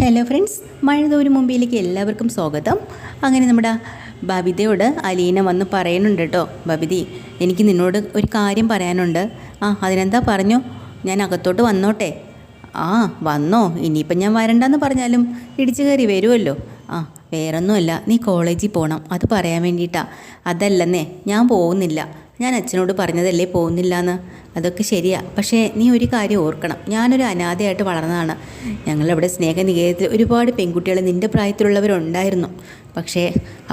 Hello friends, മഴതോരും മുമ്പിലേക്ക് എല്ലാവർക്കും സ്വാഗതം. അങ്ങനെ നമ്മുടെ ബബിതയോട് അലീന വന്ന് പറയുന്നുണ്ട് കേട്ടോ. ബബിതി, എനിക്ക് നിന്നോട് ഒരു കാര്യം പറയാനുണ്ട്. അതിനെന്താ പറഞ്ഞോ, ഞാൻ അകത്തോട്ട് വന്നോട്ടെ? വന്നോ, ഇനിയിപ്പം ഞാൻ വരണ്ടെന്ന് പറഞ്ഞാലും ഇടിച്ചു കയറി വരുമല്ലോ. വേറൊന്നുമല്ല, നീ കോളേജിൽ പോകണം, അത് പറയാൻ വേണ്ടിയിട്ടാ. അതല്ലെന്നേ, ഞാൻ പോകുന്നില്ല. ഞാൻ അച്ഛനോട് പറഞ്ഞതല്ലേ പോകുന്നില്ല എന്ന്. അതൊക്കെ ശരിയാ, പക്ഷേ നീ ഒരു കാര്യം ഓർക്കണം, ഞാനൊരു അനാഥയായിട്ട് വളർന്നതാണ്. ഞങ്ങളിവിടെ സ്നേഹനികേതത്തിൽ ഒരുപാട് പെൺകുട്ടികൾ നിൻ്റെ പ്രായത്തിലുള്ളവരുണ്ടായിരുന്നു. പക്ഷേ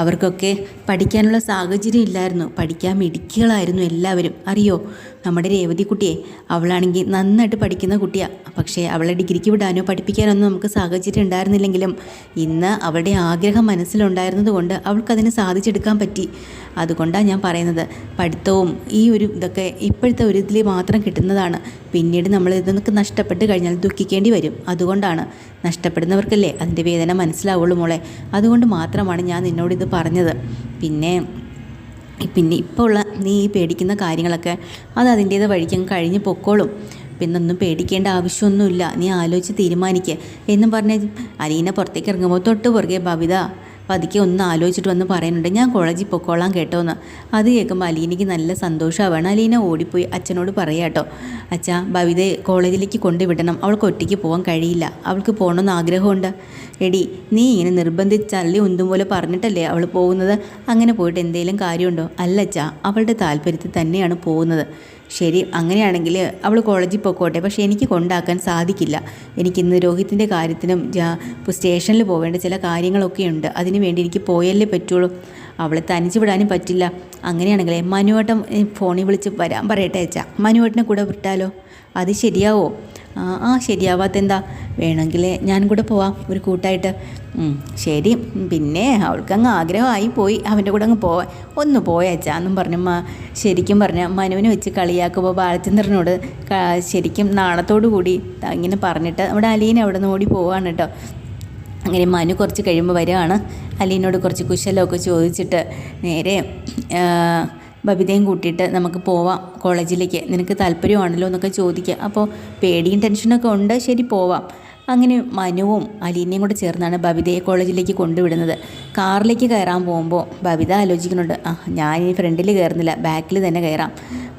അവർക്കൊക്കെ പഠിക്കാനുള്ള സാഹചര്യം ഇല്ലായിരുന്നു. പഠിക്കാൻ മിടുക്കികളായിരുന്നു എല്ലാവരും. അറിയോ, നമ്മുടെ രേവതി കുട്ടിയെ, അവളാണെങ്കിൽ നന്നായിട്ട് പഠിക്കുന്ന കുട്ടിയാണ്. പക്ഷേ അവളെ ഡിഗ്രിക്ക് വിടാനോ പഠിപ്പിക്കാനൊന്നും നമുക്ക് സാഹചര്യം ഉണ്ടായിരുന്നില്ലെങ്കിലും ഇന്ന് അവളുടെ ആഗ്രഹം മനസ്സിലുണ്ടായിരുന്നത് കൊണ്ട് അവൾക്കതിന് സാധിച്ചെടുക്കാൻ പറ്റി. അതുകൊണ്ടാണ് ഞാൻ പറയുന്നത്, പഠിത്തവും ഈ ഒരു ഇതൊക്കെ ഇപ്പോഴത്തെ ഒരു ഇതിൽ മാത്രം കിട്ടുന്നതാണ്. പിന്നീട് നമ്മൾ ഇതൊക്കെ നഷ്ടപ്പെട്ട് കഴിഞ്ഞാൽ ദുഃഖിക്കേണ്ടി വരും. അതുകൊണ്ടാണ്, നഷ്ടപ്പെടുന്നവർക്കല്ലേ അതിൻ്റെ വേദന മനസ്സിലാവുള്ളൂ മോളെ. അതുകൊണ്ട് മാത്രമാണ് ഞാൻ നിന്നോടിത് പറഞ്ഞത്. പിന്നെ ഇപ്പോൾ ഉള്ള നീ പേടിക്കുന്ന കാര്യങ്ങളൊക്കെ അത് അതിൻ്റേത് വഴിക്ക് കഴിഞ്ഞ് പൊക്കോളും. പിന്നൊന്നും പേടിക്കേണ്ട ആവശ്യമൊന്നുമില്ല, നീ ആലോചിച്ച് തീരുമാനിക്കുക എന്നും പറഞ്ഞ് അലീന പുറത്തേക്ക് ഇറങ്ങുമ്പോൾ തൊട്ട് പുറകെ ബബിത പതുക്കെ ഒന്ന് ആലോചിച്ചിട്ട് വന്ന് പറയുന്നുണ്ട്, ഞാൻ കോളേജിൽ പൊക്കോളാം കേട്ടോന്ന്. അത് കേൾക്കുമ്പോൾ അലീനയ്ക്ക് നല്ല സന്തോഷമാവാണ്. അലീന ഓടിപ്പോയി അച്ഛനോട് പറയാം കേട്ടോ, അച്ഛാ, ബബിതയെ കോളേജിലേക്ക് കൊണ്ടുവിടണം, അവൾക്ക് ഒറ്റയ്ക്ക് പോകാൻ കഴിയില്ല, അവൾക്ക് പോകണമെന്ന് ആഗ്രഹമുണ്ട്. എടി, നീ ഇങ്ങനെ നിർബന്ധിച്ചള്ളി ഒന്നും പോലെ പറഞ്ഞിട്ടല്ലേ അവൾ പോകുന്നത്? അങ്ങനെ പോയിട്ട് എന്തെങ്കിലും കാര്യമുണ്ടോ? അല്ലച്ചാ, അവളുടെ താല്പര്യത്തിൽ തന്നെയാണ് പോകുന്നത്. ശരി, അങ്ങനെയാണെങ്കിൽ അവൾ കോളേജിൽ പോയിക്കോട്ടെ, പക്ഷേ എനിക്ക് കൊണ്ടാക്കാൻ സാധിക്കില്ല. എനിക്കിന്ന് രോഹിത്തിൻ്റെ കാര്യത്തിനും സ്റ്റേഷനിൽ പോവേണ്ട ചില കാര്യങ്ങളൊക്കെ ഉണ്ട്. അതിന് വേണ്ടി എനിക്ക് പോയല്ലേ പറ്റുള്ളൂ. അവളെ തനിച്ച് വിടാനും പറ്റില്ല. അങ്ങനെയാണെങ്കിൽ മനുവേട്ടൻ ഫോണിൽ വിളിച്ച് വരാൻ പറയട്ടെ അച്ഛാ, മനുവേട്ടനെ കൂടെ വിട്ടാലോ? അത് ശരിയാവോ? ശരിയാവാത്തെന്താ? വേണമെങ്കിൽ ഞാൻ കൂടെ പോവാം, ഒരു കൂട്ടായിട്ട്. ശരി. പിന്നെ അവൾക്കങ്ങ് ആഗ്രഹമായി പോയി അവൻ്റെ കൂടെ അങ്ങ് പോവാൻ. ഒന്ന് പോയച്ചാന്നും പറഞ്ഞു ശരിക്കും പറഞ്ഞാൽ മനുവിനെ വെച്ച് കളിയാക്കുമ്പോൾ ബാലചന്ദ്രനോട് ശരിക്കും നാണത്തോടു കൂടി ഇങ്ങനെ പറഞ്ഞിട്ട് നമ്മുടെ അലീന അവിടെ നിന്ന് ഓടി പോവാണ് കേട്ടോ. അങ്ങനെ മനു കുറച്ച് കഴിയുമ്പോൾ വരികയാണ്. അലീനോട് കുറച്ച് കുശലമൊക്കെ ചോദിച്ചിട്ട് നേരെ ബബിതയും കൂട്ടിയിട്ട് നമുക്ക് പോവാം കോളേജിലേക്ക്, നിനക്ക് താല്പര്യമാണല്ലോ എന്നൊക്കെ ചോദിക്കുക. അപ്പോൾ പേടിയും ടെൻഷനൊക്കെ ഉണ്ട്, ശരി പോവാം. അങ്ങനെ മനുവും അലീനയും കൂടെ ചേർന്നാണ് ബബിതയെ കോളേജിലേക്ക് കൊണ്ടുവിടുന്നത്. കാറിലേക്ക് കയറാൻ പോകുമ്പോൾ ബബിത ആലോചിക്കുന്നുണ്ട്, ഞാൻ ഈ ഫ്രണ്ടിൽ കയറുന്നില്ല, ബാക്കിൽ തന്നെ കയറാം.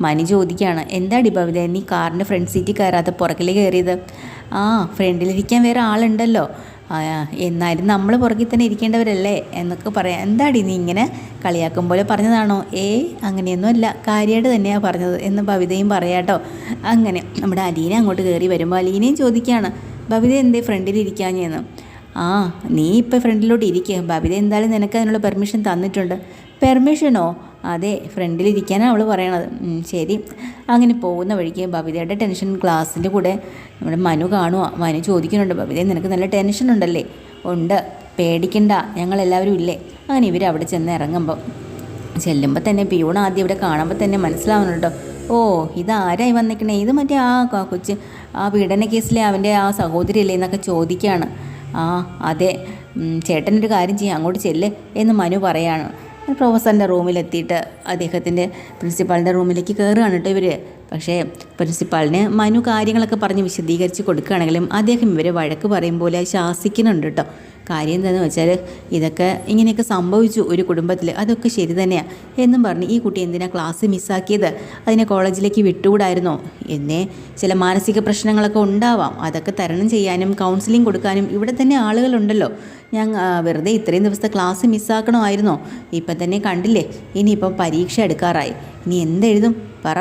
മനു ചോദിക്കുകയാണ്, എന്താടി ബബിത, നീ കാറിൻ്റെ ഫ്രണ്ട് സീറ്റിൽ കയറാത്ത പുറകിൽ കയറിയത്? ഫ്രണ്ടിലിരിക്കാൻ വേറെ ആളുണ്ടല്ലോ, എന്നാലും നമ്മൾ പുറകിൽ തന്നെ ഇരിക്കേണ്ടവരല്ലേ എന്നൊക്കെ പറയാം. എന്താടി നീ ഇങ്ങനെ കളിയാക്കും പോലെ പറഞ്ഞതാണോ? അങ്ങനെയൊന്നുമല്ല, കാര്യമായിട്ട് തന്നെയാണ് പറഞ്ഞത് എന്ന് ബബിതയും പറയാട്ടോ. അങ്ങനെ നമ്മുടെ അലീന അങ്ങോട്ട് കയറി വരുമ്പോൾ അലീനയും ചോദിക്കുകയാണ്, ബബിത എന്തേ ഫ്രണ്ടിലിരിക്കാഞ്ഞെന്ന്? നീ ഇപ്പോൾ ഫ്രണ്ടിലോട്ട് ഇരിക്കുക, ബബിത എന്തായാലും നിനക്ക് അതിനുള്ള പെർമിഷൻ തന്നിട്ടുണ്ട്. പെർമിഷനോ? അതെ, ഫ്രണ്ടിലിരിക്കാനാണ് അവൾ പറയണത്. ശരി. അങ്ങനെ പോകുന്ന വഴിക്ക് ബബിതയുടെ ടെൻഷൻ ക്ലാസ്സിൻ്റെ കൂടെ നമ്മുടെ മനു കാണുക. മനു ചോദിക്കുന്നുണ്ട്, ബബിത നിനക്ക് നല്ല ടെൻഷൻ ഉണ്ടല്ലേ? ഉണ്ട്, പേടിക്കണ്ട, ഞങ്ങളെല്ലാവരും ഇല്ലേ? അങ്ങനെ ഇവർ അവിടെ ചെന്ന് ചെല്ലുമ്പോൾ തന്നെ പിയൂൺ ആദ്യം ഇവിടെ കാണുമ്പോൾ തന്നെ മനസ്സിലാവുന്നുണ്ടോ, ഇതാരായി വന്നിക്കണേ? ഇത് മറ്റേ കൊച്ച് പീഡന കേസിലെ അവൻ്റെ സഹോദരിയല്ലേ എന്നൊക്കെ ചോദിക്കുകയാണ്. അതെ, ചേട്ടനൊരു കാര്യം ചെയ്യാം, അങ്ങോട്ട് ചെല്ല് എന്ന് മനു പറയാണ്. പ്രൊഫസറിൻ്റെ റൂമിലെത്തിയിട്ട് അദ്ദേഹത്തിൻ്റെ പ്രിൻസിപ്പാളിൻ്റെ റൂമിലേക്ക് കയറുകയാണ് കേട്ടോ ഇവർ. പക്ഷേ പ്രിൻസിപ്പാളിന് മനു കാര്യങ്ങളൊക്കെ പറഞ്ഞ് വിശദീകരിച്ച് കൊടുക്കുകയാണെങ്കിലും അദ്ദേഹം ഇവരെ വഴക്ക് പറയും പോലെ ശാസിക്കുന്നുണ്ട് കേട്ടോ. കാര്യം എന്താണെന്ന് വെച്ചാൽ ഇതൊക്കെ ഇങ്ങനെയൊക്കെ സംഭവിച്ചു ഒരു കുടുംബത്തിൽ, അതൊക്കെ ശരി തന്നെയാണ് എന്നും പറഞ്ഞ് ഈ കുട്ടി എന്തിനാണ് ക്ലാസ് മിസ്സാക്കിയത്, അതിനെ കോളേജിലേക്ക് വിട്ടുകൂടായിരുന്നോ? എന്നേ ചില മാനസിക പ്രശ്നങ്ങളൊക്കെ ഉണ്ടാവാം, അതൊക്കെ തരണം ചെയ്യാനും കൗൺസിലിംഗ് കൊടുക്കാനും ഇവിടെ തന്നെ ആളുകളുണ്ടല്ലോ. വെറുതെ ഇത്രയും ദിവസത്തെ ക്ലാസ് മിസ്സാക്കണമായിരുന്നോ? ഇപ്പം തന്നെ കണ്ടില്ലേ, ഇനിയിപ്പം പരീക്ഷ എടുക്കാറായി, ഇനി എന്തെഴുതും പറ?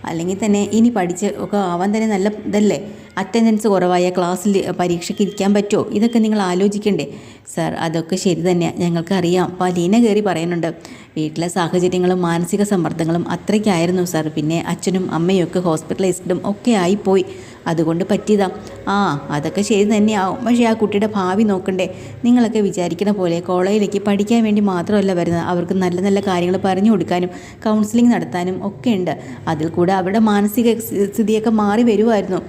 അല്ലെങ്കിൽ തന്നെ ഇനി പഠിച്ച് ഒക്കെ ആവാൻ തന്നെ നല്ല ഇതല്ലേ, അറ്റൻഡൻസ് കുറവായ ക്ലാസ്സിൽ പരീക്ഷയ്ക്ക് ഇരിക്കാൻ പറ്റുമോ? ഇതൊക്കെ നിങ്ങൾ ആലോചിക്കണ്ടേ? സാർ, അതൊക്കെ ശരി തന്നെയാണ്, ഞങ്ങൾക്കറിയാം. അപ്പോൾ അലീന കയറി പറയുന്നുണ്ട്, വീട്ടിലെ സാഹചര്യങ്ങളും മാനസിക സമ്മർദ്ദങ്ങളും അത്രയ്ക്കായിരുന്നു സാർ. പിന്നെ അച്ഛനും അമ്മയും ഒക്കെ ഹോസ്പിറ്റലൈസ്ഡും ഒക്കെ ആയിപ്പോയി, അതുകൊണ്ട് പറ്റിയതാ. അതൊക്കെ ശരി തന്നെയാവും, പക്ഷേ ആ കുട്ടിയുടെ ഭാവി നോക്കണ്ടേ? നിങ്ങളൊക്കെ വിചാരിക്കുന്ന പോലെ കോളേജിലേക്ക് പഠിക്കാൻ വേണ്ടി മാത്രമല്ല വരുന്നത്, അവർക്ക് നല്ല നല്ല കാര്യങ്ങൾ പറഞ്ഞു കൊടുക്കാനും കൗൺസിലിംഗ് നടത്താനും ഒക്കെ ഉണ്ട്. അതിൽ കൂടെ അവരുടെ മാനസിക സ്ഥിതിയൊക്കെ മാറി വരുമായിരുന്നു.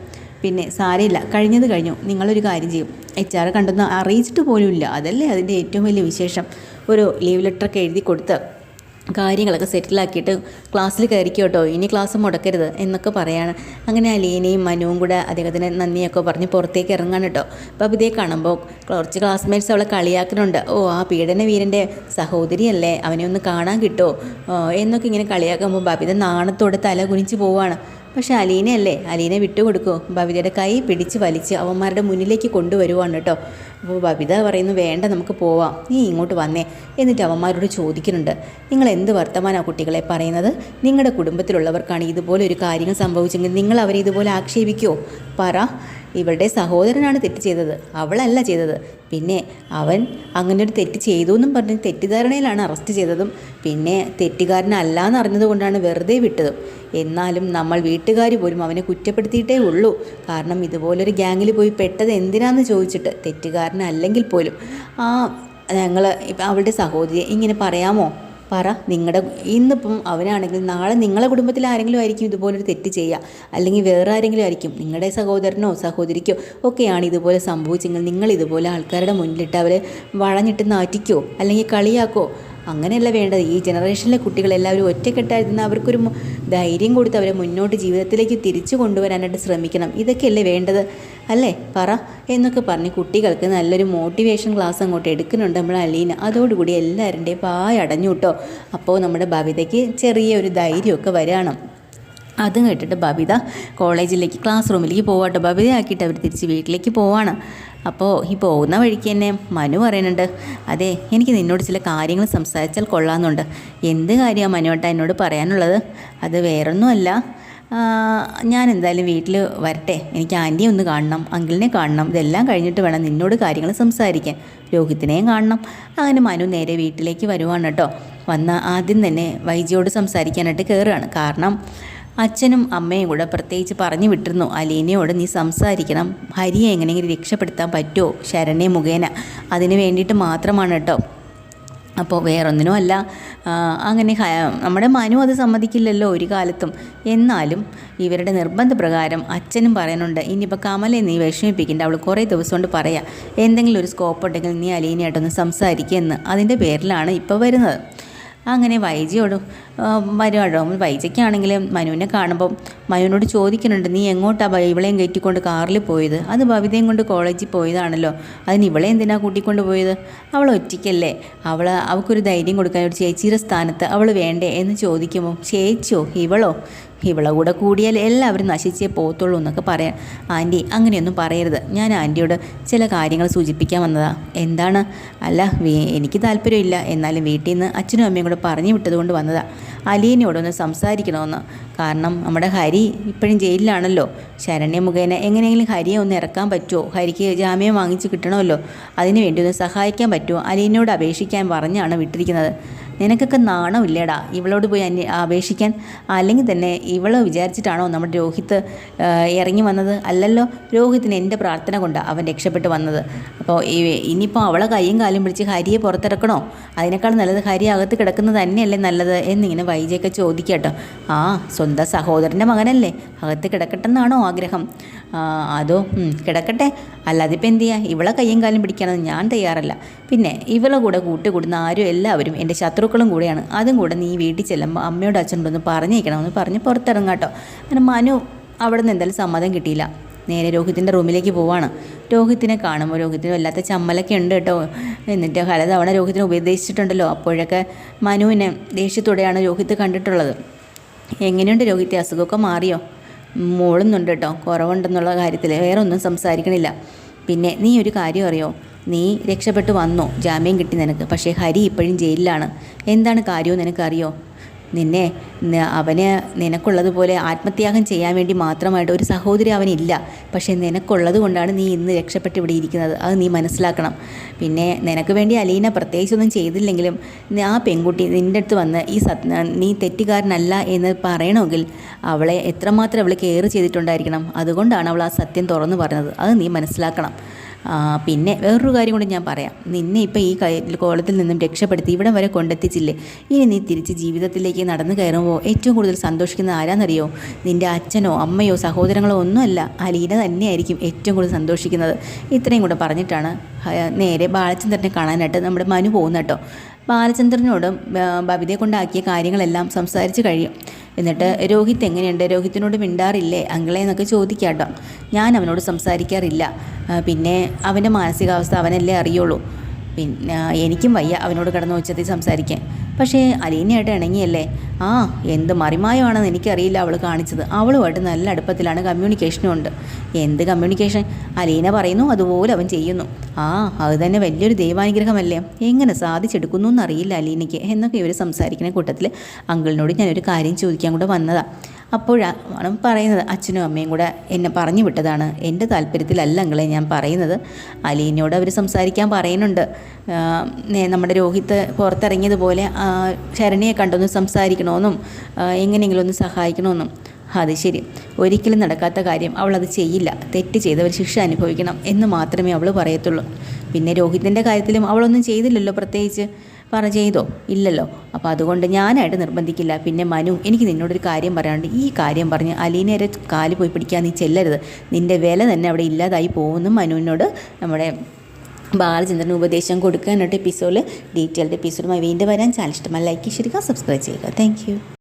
പിന്നെ സാരമില്ല, കഴിഞ്ഞത് കഴിഞ്ഞു. നിങ്ങളൊരു കാര്യം ചെയ്യും, HR കണ്ടെന്ന് അറിയിച്ചിട്ട് പോലുമില്ല, അതല്ലേ അതിൻ്റെ ഏറ്റവും വലിയ വിശേഷം. ഒരു ലീവ് ലെറ്ററൊക്കെ എഴുതി കൊടുത്ത് കാര്യങ്ങളൊക്കെ സെറ്റിലാക്കിയിട്ട് ക്ലാസ്സിൽ കയറിക്കോ കേട്ടോ, ഇനി ക്ലാസ് മുടക്കരുത് എന്നൊക്കെ പറയാണ്. അങ്ങനെ അലീനയും മനുവും കൂടെ അദ്ദേഹത്തിന് നന്ദിയൊക്കെ പറഞ്ഞ് പുറത്തേക്ക് ഇറങ്ങാൻ കേട്ടോ. ബബിതയെ കാണുമ്പോൾ കുറച്ച് ക്ലാസ്മേറ്റ്സ് അവളെ കളിയാക്കുന്നുണ്ട്. ഓ, ആ പീഡന വീരൻ്റെ സഹോദരിയല്ലേ, അവനെ ഒന്ന് കാണാൻ കിട്ടുമോ എന്നൊക്കെ ഇങ്ങനെ കളിയാക്കുമ്പോൾ ബബിത നാണത്തോടെ തല കുനിച്ച് പോവാണ്. പക്ഷെ അലീനയല്ലേ, അലീന വിട്ടുകൊടുക്കുമോ? ബബിതയുടെ കൈ പിടിച്ച് വലിച്ച് അവന്മാരുടെ മുന്നിലേക്ക് കൊണ്ടുവരുവാണ് കേട്ടോ. അപ്പോൾ ബബിത പറയുന്നു, വേണ്ട നമുക്ക് പോവാം, നീ ഇങ്ങോട്ട് വന്നേ. എന്നിട്ട് അവന്മാരോട് ചോദിക്കുന്നുണ്ട്, നിങ്ങൾ എന്ത് വർത്തമാനമാണ് കുട്ടികളെ പറയുന്നത്? നിങ്ങളുടെ കുടുംബത്തിലുള്ളവർക്കാണ് ഇതുപോലെ ഒരു കാര്യങ്ങൾ സംഭവിച്ചെങ്കിൽ നിങ്ങൾ അവരെ ഇതുപോലെ ആക്ഷേപിക്കുമോ? പറ. ഇവളുടെ സഹോദരനാണ് തെറ്റ് ചെയ്തത്, അവളല്ല ചെയ്തത്. പിന്നെ അവൻ അങ്ങനെ ഒരു തെറ്റ് ചെയ്തു എന്നും പറഞ്ഞ് തെറ്റിദ്ധാരണയിലാണ് അറസ്റ്റ് ചെയ്തതും, പിന്നെ തെറ്റുകാരനല്ല എന്നറിഞ്ഞത് കൊണ്ടാണ് വെറുതെ വിട്ടതും. എന്നാലും നമ്മൾ വീട്ടുകാർ പോലും അവനെ കുറ്റപ്പെടുത്തിയിട്ടേ ഉള്ളൂ. കാരണം ഇതുപോലൊരു ഗ്യാങ്ങിൽ പോയി പെട്ടത് എന്തിനാന്ന് ചോദിച്ചിട്ട്, തെറ്റുകാരനല്ലെങ്കിൽ പോലും ഞങ്ങൾ ഇപ്പം അവളുടെ സഹോദരിയെ ഇങ്ങനെ പറയാമോ? പറ. നിങ്ങളുടെ ഇന്നിപ്പം അവനാണെങ്കിൽ നാളെ നിങ്ങളെ കുടുംബത്തിൽ ആരെങ്കിലും ആയിരിക്കും ഇതുപോലൊരു തെറ്റ് ചെയ്യുക, അല്ലെങ്കിൽ വേറെ ആരെങ്കിലും ആയിരിക്കും, നിങ്ങളുടെ സഹോദരനോ സഹോദരിക്കോ ഒക്കെയാണ് ഇതുപോലെ സംഭവിച്ചെങ്കിൽ നിങ്ങൾ ഇതുപോലെ ആൾക്കാരുടെ മുന്നിലിട്ട് അവരെ വളഞ്ഞിട്ട് നാറ്റിക്കോ അല്ലെങ്കിൽ കളിയാക്കോ? അങ്ങനെയല്ല വേണ്ടത്. ഈ ജനറേഷനിലെ കുട്ടികളെല്ലാവരും ഒറ്റക്കെട്ടായിരുന്ന അവർക്കൊരു ധൈര്യം കൊടുത്ത് അവരെ മുന്നോട്ട് ജീവിതത്തിലേക്ക് തിരിച്ചു കൊണ്ടുവരാനായിട്ട് ശ്രമിക്കണം. ഇതൊക്കെയല്ലേ വേണ്ടത്, അല്ലേ? പറ എന്നൊക്കെ പറഞ്ഞ് കുട്ടികൾക്ക് നല്ലൊരു മോട്ടിവേഷൻ ക്ലാസ് അങ്ങോട്ട് എടുക്കുന്നുണ്ട് നമ്മുടെ അലീന. അതോടുകൂടി എല്ലാവരുടെയും പായടഞ്ഞു കേട്ടോ. അപ്പോൾ നമ്മുടെ ബബിതയ്ക്ക് ചെറിയൊരു ധൈര്യമൊക്കെ വരണം. അതും കേട്ടിട്ട് ബബിത കോളേജിലേക്ക് ക്ലാസ് റൂമിലേക്ക് പോവാട്ടോ. ബബിതയാക്കിയിട്ട് അവർ തിരിച്ച് വീട്ടിലേക്ക് പോവാണ്. അപ്പോൾ ഈ പോകുന്ന വഴിക്ക് തന്നെ മനു പറയുന്നുണ്ട്, അതെ എനിക്ക് നിന്നോട് ചില കാര്യങ്ങൾ സംസാരിച്ചാൽ കൊള്ളാമെന്നുണ്ട്. എന്ത് കാര്യമാണ് മനുവേട്ട എന്നോട് പറയാനുള്ളത്? അത് വേറൊന്നുമല്ല, ഞാൻ എന്തായാലും വീട്ടിൽ വരട്ടെ, എനിക്ക് ആൻറ്റിയെ ഒന്ന് കാണണം, അങ്കിളിനെ കാണണം, ഇതെല്ലാം കഴിഞ്ഞിട്ട് വേണം നിന്നോട് കാര്യങ്ങൾ സംസാരിക്കാൻ. രോഹിത്തിനെയും കാണണം. അങ്ങനെ മനു നേരെ വീട്ടിലേക്ക് വരുവാണ് കേട്ടോ. വന്ന ആദ്യം തന്നെ വൈജിയോട് സംസാരിക്കാനായിട്ട് കയറുകയാണ്. കാരണം അച്ഛനും അമ്മയും കൂടെ പ്രത്യേകിച്ച് പറഞ്ഞു വിട്ടിരുന്നു, അലീനയോട് നീ സംസാരിക്കണം, ഹരിയെ എങ്ങനെയെങ്കിലും രക്ഷപ്പെടുത്താൻ പറ്റുമോ ശരണ്യ മുഖേന, അതിന് വേണ്ടിയിട്ട് മാത്രമാണ് കേട്ടോ. അപ്പോൾ വേറൊന്നിനും അല്ല. അങ്ങനെ നമ്മുടെ മനു അത് സമ്മതിക്കില്ലല്ലോ ഒരു കാലത്തും. എന്നാലും ഇവരുടെ നിർബന്ധപ്രകാരം അച്ഛനും പറയുന്നുണ്ട്, ഇനിയിപ്പോൾ കമലെ നീ വിഷമിപ്പിക്കേണ്ട, അവൾ കുറേ ദിവസം കൊണ്ട് പറയാം, എന്തെങ്കിലും ഒരു സ്കോപ്പ് ഉണ്ടെങ്കിൽ നീ അലീനയായിട്ടൊന്ന് സംസാരിക്കുക എന്ന്. അതിൻ്റെ പേരിലാണ് ഇപ്പോൾ വരുന്നത്. അങ്ങനെ വൈജിയോടും വരുവാടോ. വൈജയ്ക്കാണെങ്കിലും മനുവിനെ കാണുമ്പം മനുവിനോട് ചോദിക്കുന്നുണ്ട്, നീ എങ്ങോട്ടാണ് ഇവളെയും കയറ്റിക്കൊണ്ട് കാറിൽ പോയത്? അത് ബബിതയും കൊണ്ട് കോളേജിൽ പോയതാണല്ലോ, അതിന് ഇവളെ എന്തിനാണ് കൂട്ടിക്കൊണ്ട് പോയത്? അവൾ ഒറ്റയ്ക്കല്ലേ, അവൾക്കൊരു ധൈര്യം കൊടുക്കാൻ ഒരു ചേച്ചിയുടെ സ്ഥാനത്ത് അവൾ വേണ്ടേ എന്ന് ചോദിക്കുമ്പോൾ, ചേച്ചിയോ ഇവളെ കൂടെ കൂടിയാൽ എല്ലാവരും നശിച്ചേ പോകത്തുള്ളൂ എന്നൊക്കെ പറയാം. ആൻറ്റി അങ്ങനെയൊന്നും പറയരുത്, ഞാൻ ആൻറ്റിയോട് ചില കാര്യങ്ങൾ സൂചിപ്പിക്കാൻ വന്നതാ. എന്താണ്? അല്ല എനിക്ക് താല്പര്യമില്ല, എന്നാലും വീട്ടിൽ നിന്ന് അച്ഛനും അമ്മയും കൂടെ പറഞ്ഞു വിട്ടതുകൊണ്ട് വന്നതാ. അലീനയോടൊന്ന് സംസാരിക്കണമെന്ന്. കാരണം നമ്മുടെ ഹരി ഇപ്പോഴും ജയിലിലാണല്ലോ. ശരണ്യ മുഖേന എങ്ങനെയെങ്കിലും ഹരിയെ ഒന്ന് ഇറക്കാൻ പറ്റുമോ? ഹരിക്ക് ജാമ്യം വാങ്ങിച്ച് കിട്ടണമല്ലോ, അതിന് വേണ്ടി ഒന്ന് സഹായിക്കാൻ പറ്റുമോ? അലീനയോട് അപേക്ഷിക്കാൻ പറഞ്ഞാണ് വിട്ടിരിക്കുന്നത്. നിനക്കൊക്കെ നാണമില്ലേടാ ഇവളോട് പോയി അപേക്ഷിക്കാൻ? അല്ലെങ്കിൽ തന്നെ ഇവളെ വിചാരിച്ചിട്ടാണോ നമ്മുടെ രോഹിത്ത് ഇറങ്ങി വന്നത്? അല്ലല്ലോ, രോഹിത്തിന് എൻ്റെ പ്രാർത്ഥന കൊണ്ടാണ് അവൻ രക്ഷപ്പെട്ട് വന്നത്. അപ്പോൾ ഇനിയിപ്പോൾ അവളെ കൈയും കാലും പിടിച്ച് ഹരിയെ പുറത്തിറക്കണോ? അതിനേക്കാൾ നല്ലത് ഹരി അകത്ത് കിടക്കുന്നത് തന്നെയല്ലേ നല്ലത് എന്നിങ്ങനെ വൈജയൊക്കെ ചോദിക്കട്ടോ. സ്വന്തം സഹോദരൻ്റെ മകനല്ലേ, അകത്ത് കിടക്കട്ടെന്നാണോ ആഗ്രഹം? അതോ കിടക്കട്ടെ, അല്ലാതെ ഇപ്പം എന്ത് ചെയ്യുക? ഇവളെ കയ്യും കാലും പിടിക്കാനൊന്നും ഞാൻ തയ്യാറല്ല. പിന്നെ ഇവളെ കൂടെ കൂട്ടുകൂടുന്ന ആരും എല്ലാവരും എൻ്റെ ശത്രുക്കളും കൂടെയാണ്. അതും കൂടെ നീ വീട്ടിൽ ചെല്ലുമ്പോൾ അമ്മയോട് അച്ഛനോടൊന്ന് പറഞ്ഞേക്കണമെന്ന് പറഞ്ഞ് പുറത്തിറങ്ങാട്ടോ. അങ്ങനെ മനു അവിടെ നിന്ന് എന്തായാലും സമ്മതം കിട്ടിയില്ല. നേരെ രോഹിത്തിൻ്റെ റൂമിലേക്ക് പോവാണ്. രോഹിത്തിനെ കാണുമ്പോൾ രോഹിത്തിന് വല്ലാത്ത ചമ്മലൊക്കെ ഉണ്ട് കേട്ടോ. എന്നിട്ട് പലതവണ രോഹിത്തിനെ ഉപദേശിച്ചിട്ടുണ്ടല്ലോ. അപ്പോഴൊക്കെ മനുവിനെ ദേഷ്യത്തോടെയാണ് രോഹിത്ത് കണ്ടിട്ടുള്ളത്. എങ്ങനെയുണ്ട് രോഹിത്തെ, അസുഖമൊക്കെ മാറിയോ? മോളുന്നുണ്ട് കേട്ടോ, കുറവുണ്ടെന്നുള്ള കാര്യത്തിൽ വേറെ ഒന്നും സംസാരിക്കണില്ല. പിന്നെ നീ ഒരു കാര്യം അറിയോ? നീ രക്ഷപ്പെട്ട് വന്നോ, ജാമ്യം കിട്ടി നിനക്ക്. പക്ഷേ ഹരി ഇപ്പോഴും ജയിലിലാണ്. എന്താണ് കാര്യമെന്ന് നിനക്കറിയോ? അവന് നിനക്കുള്ളതുപോലെ ആത്മത്യാഗം ചെയ്യാൻ വേണ്ടി മാത്രമായിട്ട് ഒരു സഹോദരി അവനില്ല. പക്ഷേ നിനക്കുള്ളത് കൊണ്ടാണ് നീ ഇന്ന് രക്ഷപ്പെട്ട് ഇവിടെ ഇരിക്കുന്നത്. അത് നീ മനസ്സിലാക്കണം. പിന്നെ നിനക്ക് വേണ്ടി അലീന പ്രത്യേകിച്ചൊന്നും ചെയ്തില്ലെങ്കിലും ആ പെൺകുട്ടി നിൻ്റെ അടുത്ത് വന്ന് നീ തെറ്റുകാരനല്ല എന്ന് പറയണമെങ്കിൽ അവളെ എത്രമാത്രം അവൾ കെയർ ചെയ്തിട്ടുണ്ടായിരിക്കണം. അതുകൊണ്ടാണ് അവൾ ആ സത്യം തുറന്നു പറഞ്ഞത്. അത് നീ മനസ്സിലാക്കണം. പിന്നെ വേറൊരു കാര്യം കൂടി ഞാൻ പറയാം. നിന്നെ ഇപ്പോൾ ഈ കോളത്തിൽ നിന്നും രക്ഷപ്പെടുത്തി ഇവിടെ വരെ കൊണ്ടെത്തിച്ചില്ലേ, ഇനി നീ തിരിച്ച് ജീവിതത്തിലേക്ക് നടന്നു കയറുമ്പോൾ ഏറ്റവും കൂടുതൽ സന്തോഷിക്കുന്ന ആരാന്നറിയോ? നിൻ്റെ അച്ഛനോ അമ്മയോ സഹോദരങ്ങളോ ഒന്നുമല്ല, അലീന തന്നെയായിരിക്കും ഏറ്റവും കൂടുതൽ സന്തോഷിക്കുന്നത്. ഇത്രയും കൂടെ പറഞ്ഞിട്ടാണ് നേരെ ബാലചന്ദ്രനെ കാണാനായിട്ട് നമ്മുടെ മനു പോകുന്ന കേട്ടോ. ബാലചന്ദ്രനോടും ബബിതയെ കൊണ്ടാക്കിയ കാര്യങ്ങളെല്ലാം സംസാരിച്ച് കഴിയും. എന്നിട്ട് രോഹിത് എങ്ങനെയുണ്ട്, രോഹിത്തിനോട് മിണ്ടാറില്ലേ അങ്കിളെ എന്നൊക്കെ ചോദിക്കാം കേട്ടോ. ഞാൻ അവനോട് സംസാരിക്കാറില്ല, പിന്നെ അവൻ്റെ മാനസികാവസ്ഥ അവനല്ലേ അറിയുള്ളൂ. പിന്നെ എനിക്കും വയ്യ അവനോട് കിടന്ന് ഉച്ചത്തിൽ സംസാരിക്കാൻ. പക്ഷേ അലീനയായിട്ട് ഇണങ്ങിയല്ലേ. എന്ത് മറിമായമാണെന്ന് എനിക്കറിയില്ല അവൾ കാണിച്ചത്. അവളുമായിട്ട് നല്ല അടുപ്പത്തിലാണ്, കമ്മ്യൂണിക്കേഷനും ഉണ്ട്. എന്ത് കമ്മ്യൂണിക്കേഷൻ? അലീന പറയുന്നു അതുപോലെ അവൻ ചെയ്യുന്നു. അത് തന്നെ വലിയൊരു ദൈവാനുഗ്രഹമല്ലേ, എങ്ങനെ സാധിച്ചെടുക്കുന്നു എന്നറിയില്ല അലീനയ്ക്ക് എന്നൊക്കെ ഇവർ സംസാരിക്കുന്ന കൂട്ടത്തിൽ അങ്കിളിനോട് ഞാനൊരു കാര്യം ചോദിക്കാൻ കൂടെ വന്നതാണ്. അപ്പോഴാണ് പറയുന്നത്, അച്ഛനും അമ്മയും കൂടെ എന്നെ പറഞ്ഞു വിട്ടതാണ്, എൻ്റെ താല്പര്യത്തിലല്ല അങ്കിളെ ഞാൻ പറയുന്നത്. അലീനയോട് അവർ സംസാരിക്കാൻ പറയുന്നുണ്ട്. നമ്മുടെ രോഹിത്ത് പുറത്തിറങ്ങിയതുപോലെ ശരണ്യയെ കണ്ടൊന്ന് സംസാരിക്കണമെന്നും എങ്ങനെയെങ്കിലും ഒന്ന് സഹായിക്കണമെന്നും. അത് ശരി, ഒരിക്കലും നടക്കാത്ത കാര്യം അവളത് ചെയ്യില്ല. തെറ്റ് ചെയ്തവർ ശിക്ഷ അനുഭവിക്കണം എന്ന് മാത്രമേ അവൾ പറയത്തുള്ളൂ. പിന്നെ രോഹിത്തിൻ്റെ കാര്യത്തിലും അവളൊന്നും ചെയ്തില്ലല്ലോ, പ്രത്യേകിച്ച് ചെയ്തോ? ഇല്ലല്ലോ. അപ്പോൾ അതുകൊണ്ട് ഞാനായിട്ട് നിർബന്ധിക്കില്ല. പിന്നെ മനു, എനിക്ക് നിന്നോടൊരു കാര്യം പറയാനുണ്ട്. ഈ കാര്യം പറഞ്ഞ് അലീനയുടെ കാല് പോയി പിടിക്കാൻ നീ ചെല്ലരുത്. നിൻ്റെ വില തന്നെ അവിടെ ഇല്ലാതായി പോകുന്നു മനുവിനോട് നമ്മുടെ ബാലചന്ദ്രന് ഉപദേശം കൊടുക്കുക. എന്നിട്ട് എപ്പിസോഡിൽ ഡീറ്റെയിൽഡ് എപ്പിസോഡുമായി വീണ്ടും വരാൻ. ചാനൽ ഇഷ്ടമായി ലൈക്ക് ചെയ്യുക, സബ്സ്ക്രൈബ് ചെയ്യുക. താങ്ക്